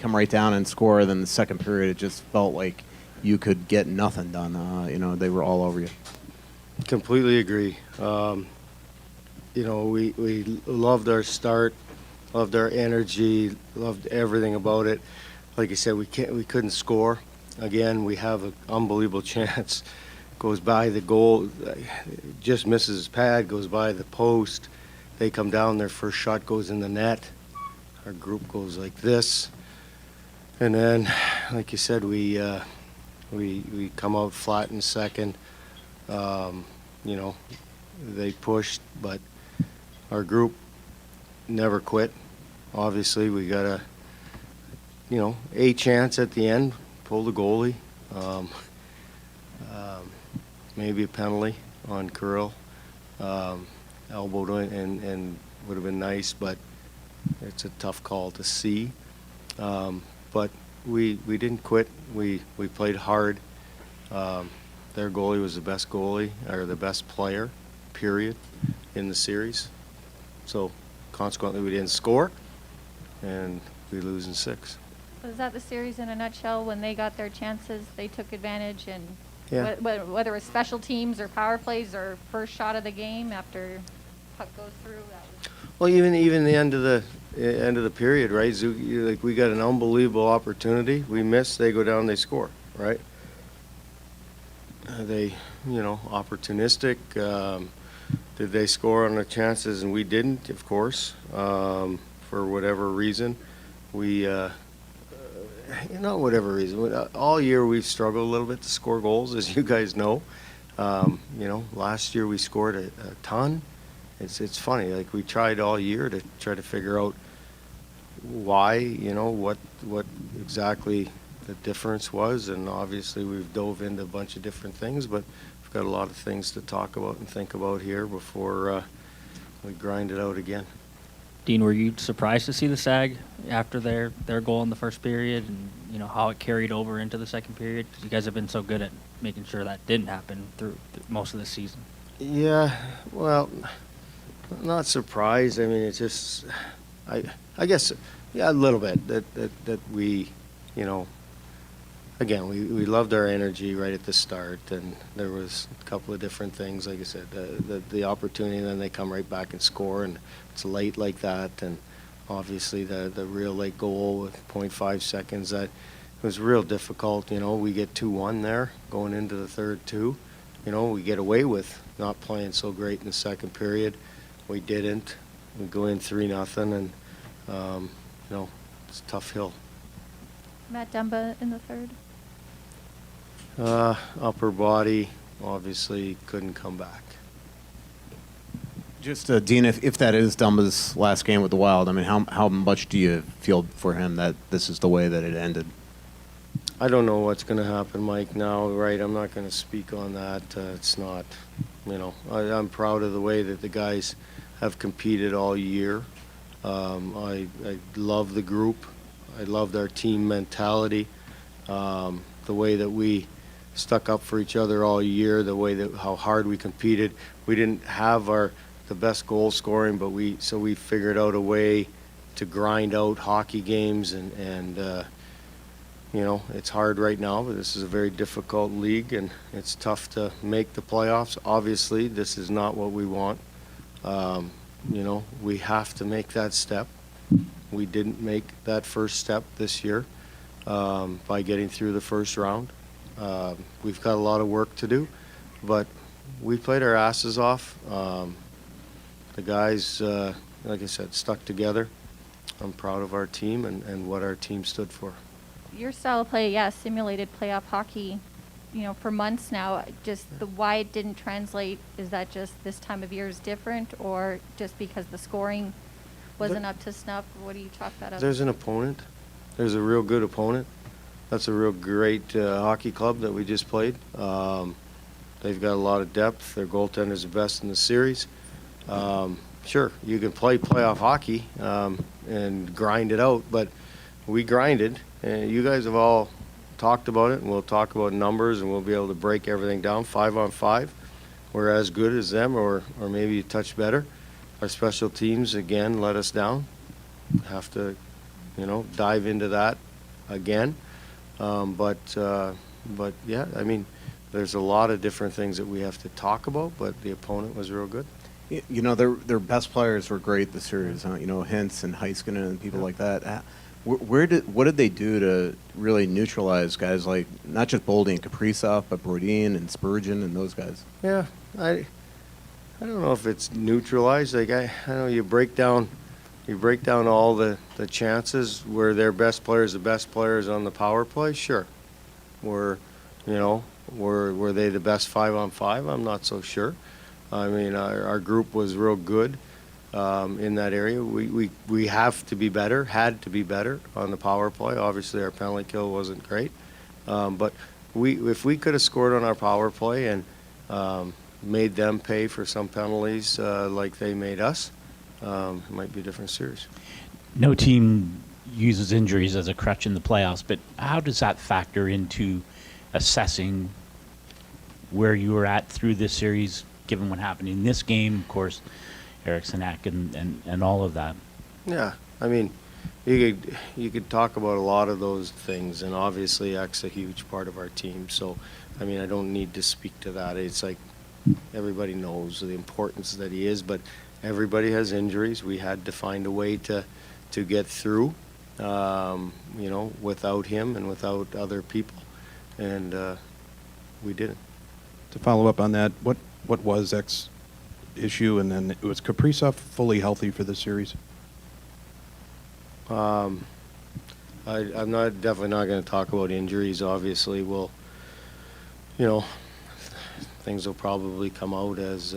come right down and score. Then the second period, it just felt like you could get nothing done. They were all over you. Completely agree. We loved our start, loved our energy, loved everything about it. Like I said, we couldn't score. Again, we have an unbelievable chance. Goes by the goal, just misses his pad, goes by the post. They come down, their first shot goes in the net. Our group goes like this. And then, like you said, we come out flat in second. They pushed, but our group never quit. Obviously, we got a chance at the end, pull the goalie. Maybe a penalty on Curl. Elbowed in and would have been nice, but it's a tough call to see. But we didn't quit. We played hard. Their goalie was the best goalie, or the best player, period, in the series. So consequently, we didn't score, and we lose in 6. Was that the series in a nutshell? When they got their chances, they took advantage, and Yeah. whether it was special teams or power plays or first shot of the game after puck goes through. Well, even the end of the period, right? Like, we got an unbelievable opportunity. We miss, they go down, they score, right? They, opportunistic. Did they score on the chances and we didn't? Of course, for whatever reason. Whatever reason. All year we've struggled a little bit to score goals, as you guys know. Last year we scored a ton. It's funny, like, we tried all year to try to figure out why, what exactly the difference was, and obviously we've dove into a bunch of different things, but we've got a lot of things to talk about and think about here before we grind it out again. Dean, were you surprised to see the SAG after their goal in the first period, and how it carried over into the second period? Because you guys have been so good at making sure that didn't happen through most of the season. Yeah, well, not surprised. I mean, it's just, I guess, yeah, a little bit that we, again, we loved our energy right at the start, and there was a couple of different things. Like I said, the opportunity, and then they come right back and score, and it's late like that, and obviously the real late goal with 0.5 seconds, that was real difficult. We get 2-1 there going into the third too. We get away with not playing so great in the second period. We didn't. We go in 3-0, and it's a tough hill. Matt Dumba in the third. Upper body, obviously couldn't come back. Just, Dean, if that is Dumba's last game with the Wild, I mean, how much do you feel for him that this is the way that it ended? I don't know what's going to happen, Mike, now, right? I'm not going to speak on that. It's not, I'm proud of the way that the guys have competed all year. I love the group. I loved our team mentality, the way that we stuck up for each other all year, the way that how hard we competed. We didn't have the best goal scoring, but we figured out a way to grind out hockey games, and it's hard right now, but this is a very difficult league, and it's tough to make the playoffs. Obviously, this is not what we want. We have to make that step. We didn't make that first step this year by getting through the first round. We've got a lot of work to do, but we played our asses off. The guys, like I said, stuck together. I'm proud of our team and what our team stood for. Your style of play, simulated playoff hockey, for months now. Just why it didn't translate, is that just this time of year is different, or just because the scoring wasn't up to snuff? What do you chalk that up? There's an opponent. There's a real good opponent. That's a real great hockey club that we just played. They've got a lot of depth. Their goaltender's the best in the series. Sure, you can play playoff hockey and grind it out, but we grinded, and you guys have all talked about it, and we'll talk about numbers, and we'll be able to break everything down 5-on-5. We're as good as them, or maybe a touch better. Our special teams, again, let us down. Have to, dive into that again. But yeah, I mean, there's a lot of different things that we have to talk about, but the opponent was real good. You know, their best players were great this series. You know, Hintz and Heiskanen and people like that. What did they do to really neutralize guys like not just Boldy and Kaprizov, but Brodin and Spurgeon and those guys? Yeah, I don't know if it's neutralized. Like I know you break down all the chances where their best players, the best players on the power play. Sure, were they the best 5-on-5? I'm not so sure. I mean, our group was real good in that area. We have to be better, had to be better on the power play. Obviously, our penalty kill wasn't great, but if we could have scored on our power play and made them pay for some penalties like they made us, it might be a different series. No team uses injuries as a crutch in the playoffs, but how does that factor into assessing where you were at through this series, given what happened in this game, of course, Eriksson and all of that? Yeah, I mean, you could talk about a lot of those things, and obviously Ek's a huge part of our team. So, I mean, I don't need to speak to that. It's like everybody knows the importance that he is, but everybody has injuries. We had to find a way to get through, you know, without him and without other people, and we didn't. To follow up on that, what was Ek's issue, and then it was Kaprizov fully healthy for this series? I'm definitely not going to talk about injuries. Obviously, we'll, you know, things will probably come out as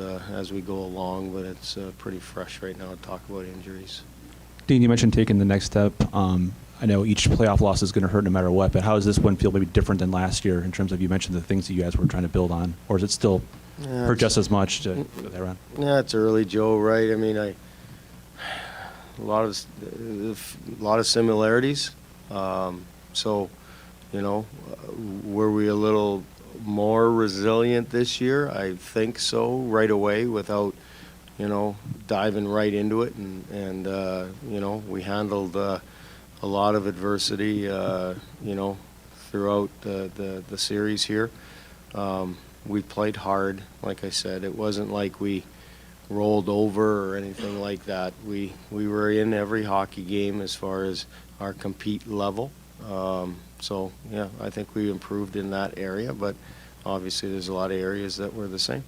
we go along, but it's pretty fresh right now to talk about injuries. Dean, you mentioned taking the next step. I know each playoff loss is going to hurt no matter what, but how does this one feel maybe different than last year in terms of, you mentioned the things that you guys were trying to build on, or is it still hurt just as much to go that round? Yeah, it's early, Joe, right? I mean, a lot of similarities. So, you know, were we a little more resilient this year? I think so, right away, without, you know, diving right into it. And you know, we handled a lot of adversity, you know, throughout the series here. We played hard, like I said. It wasn't like we rolled over or anything like that. We were in every hockey game as far as our compete level. So, yeah, I think we improved in that area, but obviously there's a lot of areas that were the same.